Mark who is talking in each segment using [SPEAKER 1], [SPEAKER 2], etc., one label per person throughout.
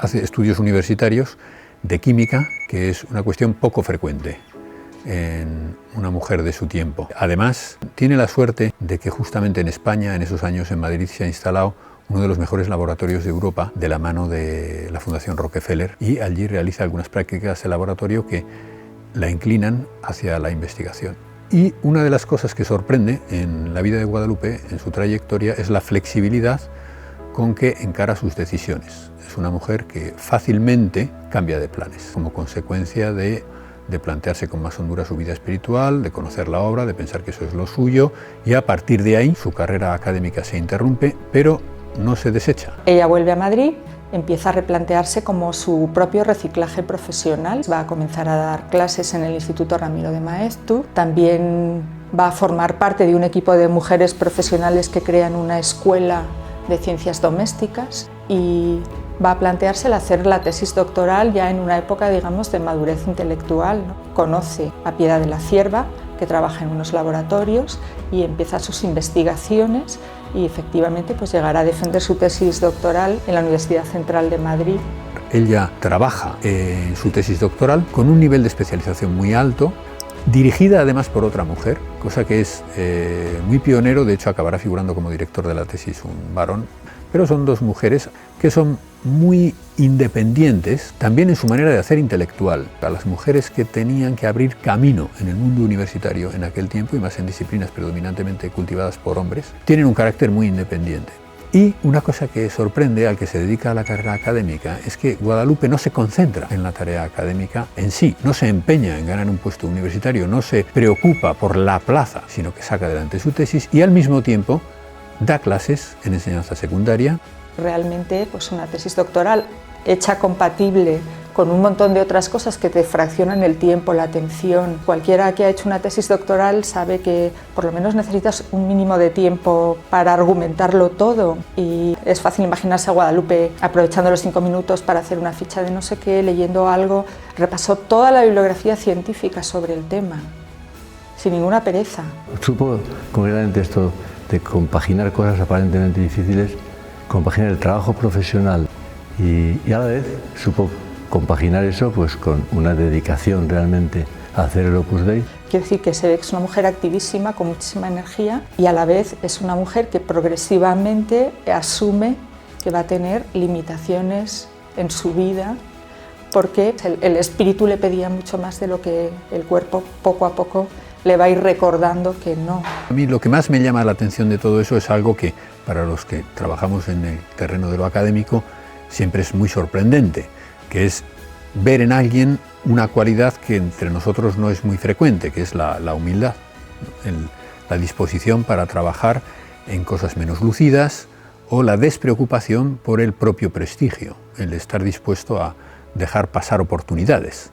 [SPEAKER 1] hace estudios universitarios de química, que es una cuestión poco frecuente en una mujer de su tiempo. Además, tiene la suerte de que justamente en España, en esos años en Madrid, se ha instalado uno de los mejores laboratorios de Europa de la mano de la Fundación Rockefeller, y allí realiza algunas prácticas de laboratorio que la inclinan hacia la investigación. Y una de las cosas que sorprende en la vida de Guadalupe, en su trayectoria, es la flexibilidad con que encara sus decisiones. Es una mujer que fácilmente cambia de planes, como consecuencia de plantearse con más hondura su vida espiritual, de conocer la obra, de pensar que eso es lo suyo, y a partir de ahí su carrera académica se interrumpe, pero no se desecha.
[SPEAKER 2] Ella vuelve a Madrid, empieza a replantearse como su propio reciclaje profesional. Va a comenzar a dar clases en el Instituto Ramiro de Maeztu. También va a formar parte de un equipo de mujeres profesionales que crean una escuela de ciencias domésticas, y va a plantearse el hacer la tesis doctoral ya en una época, digamos, de madurez intelectual, ¿no? Conoce a Piedad de la Cierva, que trabaja en unos laboratorios, y empieza sus investigaciones, y efectivamente pues llegará a defender su tesis doctoral en la Universidad Central de Madrid.
[SPEAKER 1] Ella trabaja en su tesis doctoral con un nivel de especialización muy alto, dirigida además por otra mujer, cosa que es muy pionero. De hecho acabará figurando como director de la tesis un varón, pero son dos mujeres que son muy independientes también en su manera de hacer intelectual. A las mujeres que tenían que abrir camino en el mundo universitario en aquel tiempo, y más en disciplinas predominantemente cultivadas por hombres, tienen un carácter muy independiente. Y una cosa que sorprende al que se dedica a la carrera académica es que Guadalupe no se concentra en la tarea académica en sí, no se empeña en ganar un puesto universitario, no se preocupa por la plaza, sino que saca adelante su tesis y al mismo tiempo da clases en enseñanza secundaria.
[SPEAKER 2] Realmente pues una tesis doctoral hecha compatible con un montón de otras cosas que te fraccionan el tiempo, la atención. Cualquiera que ha hecho una tesis doctoral sabe que por lo menos necesitas un mínimo de tiempo para argumentarlo todo, y es fácil imaginarse a Guadalupe aprovechando los 5 minutos para hacer una ficha de no sé qué, leyendo algo. Repasó toda la bibliografía científica sobre el tema, sin ninguna pereza.
[SPEAKER 3] Supo concretamente esto de compaginar cosas aparentemente difíciles, compaginar el trabajo profesional y a la vez supo compaginar eso pues con una dedicación realmente a hacer el Opus Dei.
[SPEAKER 2] Quiero decir que se ve que es una mujer activísima, con muchísima energía, y a la vez es una mujer que progresivamente asume que va a tener limitaciones en su vida, porque el espíritu le pedía mucho más de lo que el cuerpo poco a poco le va a ir recordando que no.
[SPEAKER 1] A mí lo que más me llama la atención de todo eso es algo que para los que trabajamos en el terreno de lo académico siempre es muy sorprendente, que es ver en alguien una cualidad que entre nosotros no es muy frecuente, que es la humildad, la disposición para trabajar en cosas menos lucidas, o la despreocupación por el propio prestigio, el estar dispuesto a dejar pasar oportunidades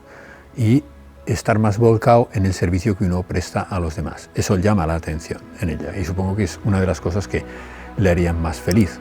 [SPEAKER 1] y estar más volcado en el servicio que uno presta a los demás. Eso llama la atención en ella, y supongo que es una de las cosas que le harían más feliz.